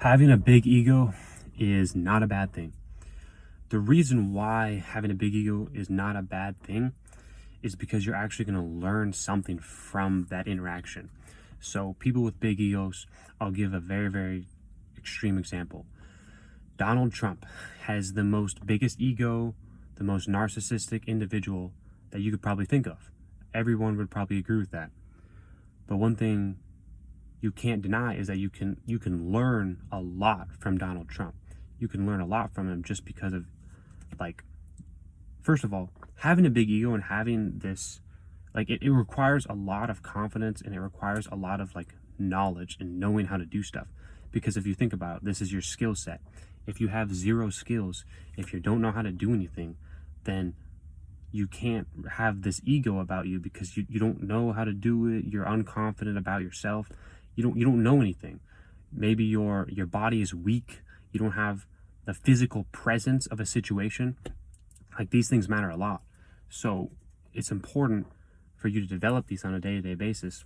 Having a big ego is not a bad thing. The reason why having a big ego is not a bad thing is because you're actually going to learn something from that interaction. So, people with big egos, I'll give a very extreme example. Donald Trump has the biggest ego, the most narcissistic individual that you could probably think of. Everyone would probably agree with that. But one thing you can't deny is that you can learn a lot from Donald Trump. You can learn a lot from him just because of, like, first of all, having a big ego and having this, like, it requires a lot of confidence, and it requires a lot of, like, knowledge and knowing how to do stuff. Because if you think about it, this is your skill set. If you have zero skills, if you don't know how to do anything, then you can't have this ego about you because you don't know how to do it. You're unconfident about yourself. You don't know anything. Maybe your body is weak. You don't have the physical presence of a situation. Like, these things matter a lot. So it's important for you to develop these on a day-to-day basis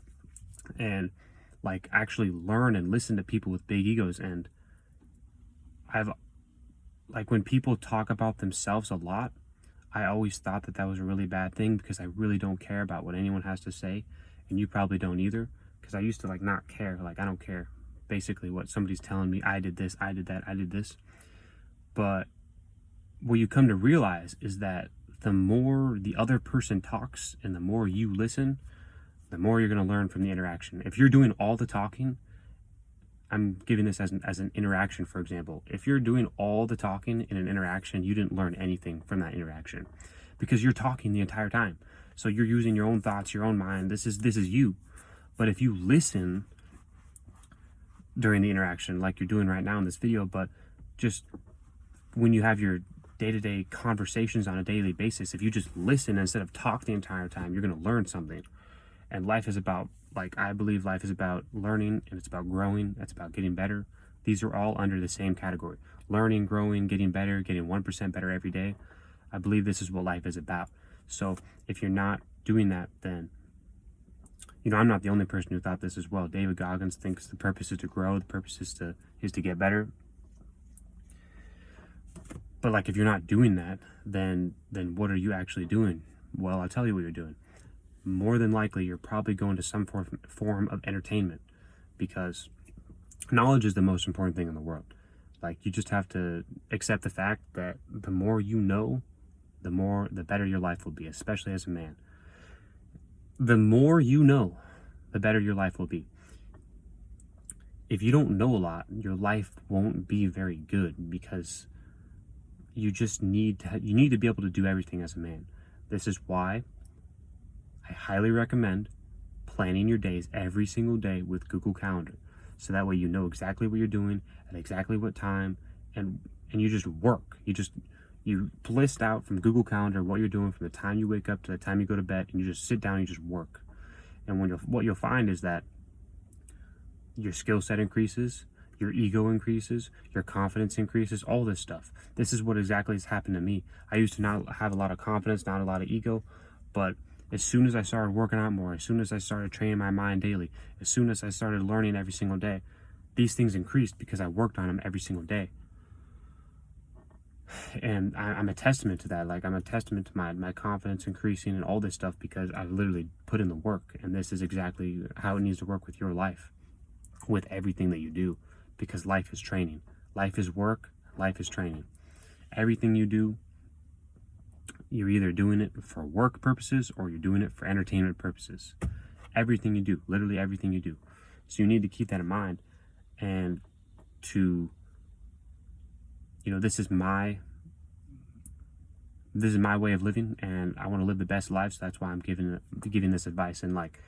and, like, actually learn and listen to people with big egos. And I've, like, when people talk about themselves a lot, I always thought that that was a really bad thing because I really don't care about what anyone has to say, and you probably don't either. Because I used to, like, not care. Like, I don't care basically what somebody's telling me. I did this, I did that, I did this. But what you come to realize is that the more the other person talks and the more you listen, the more you're going to learn from the interaction. If you're doing all the talking, I'm giving this as an interaction, for example. If you're doing all the talking in an interaction, you didn't learn anything from that interaction because you're talking the entire time. So you're using your own thoughts, your own mind. This is you. But if you listen during the interaction, like you're doing right now in this video, but just when you have your day-to-day conversations on a daily basis, if you just listen instead of talk the entire time, you're going to learn something. And life is about, like, I believe life is about learning, and it's about growing. It's about getting better. These are all under the same category: learning, growing, getting better, getting 1% better every day. I believe this is what life is about. So if you're not doing that, then, I'm not the only person who thought this as well. David Goggins thinks the purpose is to grow, the purpose is to get better. But, like, if you're not doing that, then what are you actually doing? Well, I'll tell you what you're doing. More than likely, you're probably going to some form of entertainment, because knowledge is the most important thing in the world. Like, you just have to accept the fact that the more you know, the better your life will be, especially as a man. The more you know, the better your life will be. If you don't know a lot, your life won't be very good, because you just need to be able to do everything as a man. This is why I highly recommend planning your days every single day with Google Calendar. So that way you know exactly what you're doing at exactly what time, and you just work. You list out from Google Calendar what you're doing from the time you wake up to the time you go to bed, and you just sit down and you just work. And what you'll find is that your skill set increases, your ego increases, your confidence increases, all this stuff. This is what exactly has happened to me. I used to not have a lot of confidence, not a lot of ego, but as soon as I started working out more, as soon as I started training my mind daily, as soon as I started learning every single day, these things increased because I worked on them every single day. And I'm a testament to that. Like, I'm a testament to my confidence increasing and all this stuff because I've literally put in the work. And this is exactly how it needs to work with your life, with everything that you do, because life is training. Life is work, life is training. Everything you do, you're either doing it for work purposes or you're doing it for entertainment purposes. Everything you do, literally everything you do. So you need to keep that in mind, and this is my way of living, and I want to live the best life. So that's why I'm giving this advice. And, like,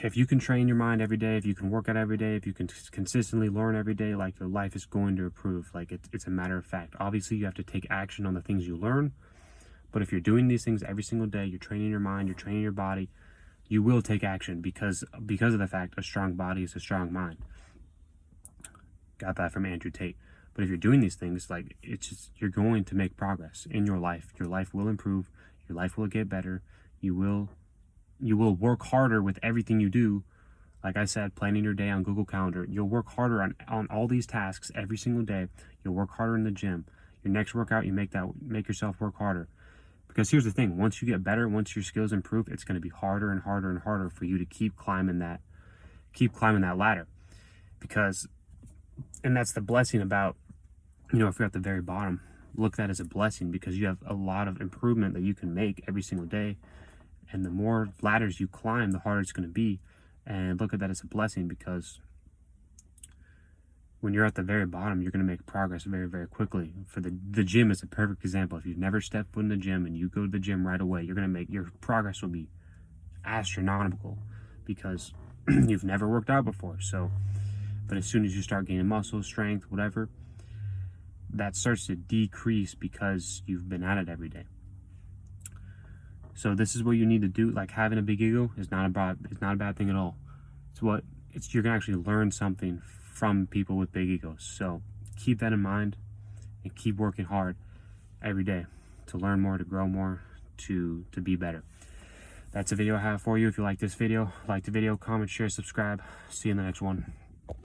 if you can train your mind every day, if you can work out every day, if you can consistently learn every day, like, your life is going to improve. Like, it's a matter of fact. Obviously, you have to take action on the things you learn. But if you're doing these things every single day, you're training your mind, you're training your body, you will take action because of the fact a strong body is a strong mind. Got that from Andrew Tate. But if you're doing these things, like, it's just, you're going to make progress in your life. Your life will improve. Your life will get better. You will work harder with everything you do, Like I said, planning your day on Google Calendar. You'll work harder on all these tasks every single day. You'll work harder in the gym. Your next workout, you make yourself work harder. Because here's the thing, once you get better, once your skills improve, it's going to be harder and harder and harder for you to keep climbing that ladder. Because, and that's the blessing about, if you're at the very bottom, look at that as a blessing, because you have a lot of improvement that you can make every single day. And the more ladders you climb, the harder it's going to be. And look at that as a blessing, because when you're at the very bottom, you're going to make progress very, very quickly. For the gym is a perfect example. If you've never stepped foot in the gym and you go to the gym right away, your progress will be astronomical, because you've never worked out before. So, but as soon as you start gaining muscle strength, whatever, that starts to decrease because you've been at it every day. So this is what you need to do. Like, having a big ego is not a bad thing at all. You're gonna actually learn something from people with big egos. So keep that in mind and keep working hard every day to learn more, to grow more, to be better. That's a video I have for you. If you like this video, like the video, comment, share, subscribe. See you in the next one.